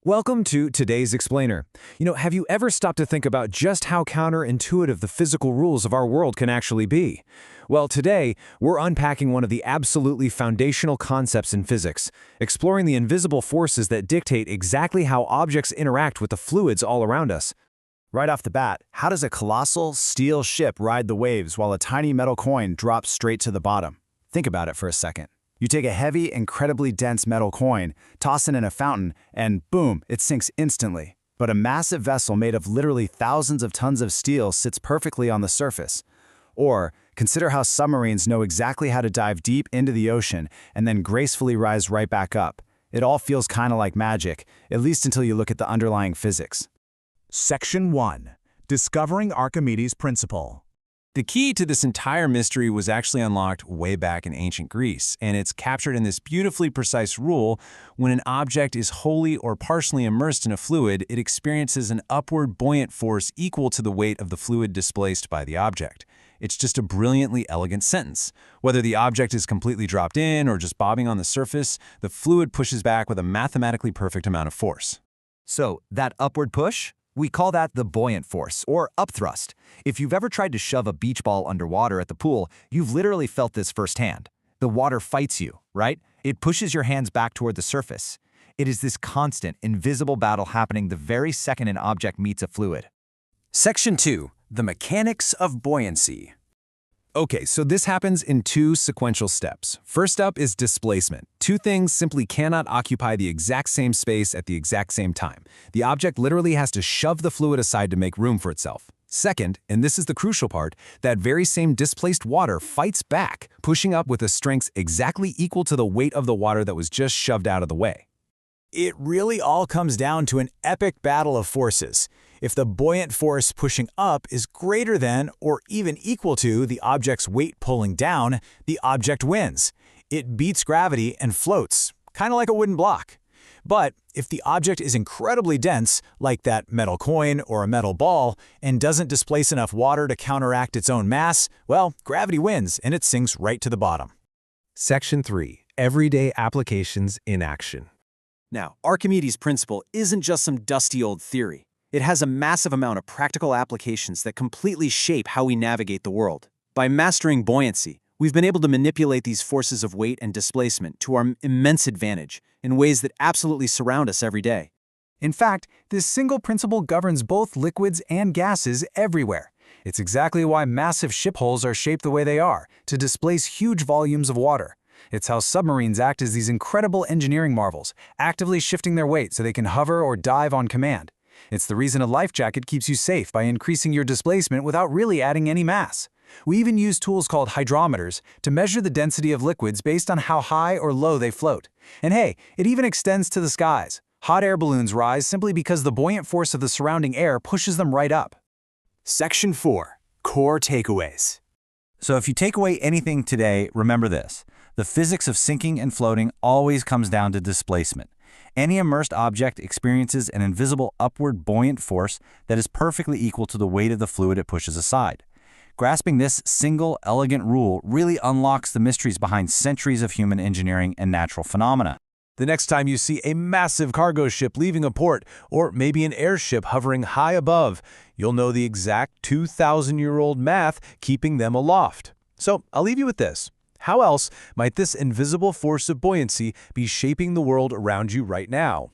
Welcome to today's Explainer. Have you ever stopped to think about just how counterintuitive the physical rules of our world can actually be? Well, today, we're unpacking one of the absolutely foundational concepts in physics, exploring the invisible forces that dictate exactly how objects interact with the fluids all around us. Right off the bat, how does a colossal steel ship ride the waves while a tiny metal coin drops straight to the bottom? Think about it for a second. You take a heavy, incredibly dense metal coin, toss it in a fountain, and boom, it sinks instantly. But a massive vessel made of literally thousands of tons of steel sits perfectly on the surface. Or, consider how submarines know exactly how to dive deep into the ocean and then gracefully rise right back up. It all feels kind of like magic, at least until you look at the underlying physics. Section 1. Discovering Archimedes' Principle. The key to this entire mystery was actually unlocked way back in ancient Greece, and it's captured in this beautifully precise rule: when an object is wholly or partially immersed in a fluid, it experiences an upward buoyant force equal to the weight of the fluid displaced by the object. It's just a brilliantly elegant sentence. Whether the object is completely dropped in or just bobbing on the surface, the fluid pushes back with a mathematically perfect amount of force. So, that upward push? We call that the buoyant force, or upthrust. If you've ever tried to shove a beach ball underwater at the pool, you've literally felt this firsthand. The water fights you, right? It pushes your hands back toward the surface. It is this constant, invisible battle happening the very second an object meets a fluid. Section 2. The Mechanics of Buoyancy. Okay, so this happens in two sequential steps. First up is displacement. Two things simply cannot occupy the exact same space at the exact same time. The object literally has to shove the fluid aside to make room for itself. Second, and this is the crucial part, that very same displaced water fights back, pushing up with a strength exactly equal to the weight of the water that was just shoved out of the way. It really all comes down to an epic battle of forces. If the buoyant force pushing up is greater than or even equal to the object's weight pulling down, the object wins. It beats gravity and floats, kind of like a wooden block. But if the object is incredibly dense, like that metal coin or a metal ball, and doesn't displace enough water to counteract its own mass, well, gravity wins and it sinks right to the bottom. Section 3. Everyday Applications in Action. Now, Archimedes' principle isn't just some dusty old theory. It has a massive amount of practical applications that completely shape how we navigate the world. By mastering buoyancy, we've been able to manipulate these forces of weight and displacement to our immense advantage in ways that absolutely surround us every day. In fact, this single principle governs both liquids and gases everywhere. It's exactly why massive ship hulls are shaped the way they are, to displace huge volumes of water. It's how submarines act as these incredible engineering marvels, actively shifting their weight so they can hover or dive on command. It's the reason a life jacket keeps you safe by increasing your displacement without really adding any mass. We even use tools called hydrometers to measure the density of liquids based on how high or low they float. And hey, it even extends to the skies. Hot air balloons rise simply because the buoyant force of the surrounding air pushes them right up. Section 4. Core Takeaways. So if you take away anything today, remember this. The physics of sinking and floating always comes down to displacement. Any immersed object experiences an invisible upward buoyant force that is perfectly equal to the weight of the fluid it pushes aside. Grasping this single, elegant rule really unlocks the mysteries behind centuries of human engineering and natural phenomena. The next time you see a massive cargo ship leaving a port, or maybe an airship hovering high above, you'll know the exact 2,000-year-old math keeping them aloft. So I'll leave you with this. How else might this invisible force of buoyancy be shaping the world around you right now?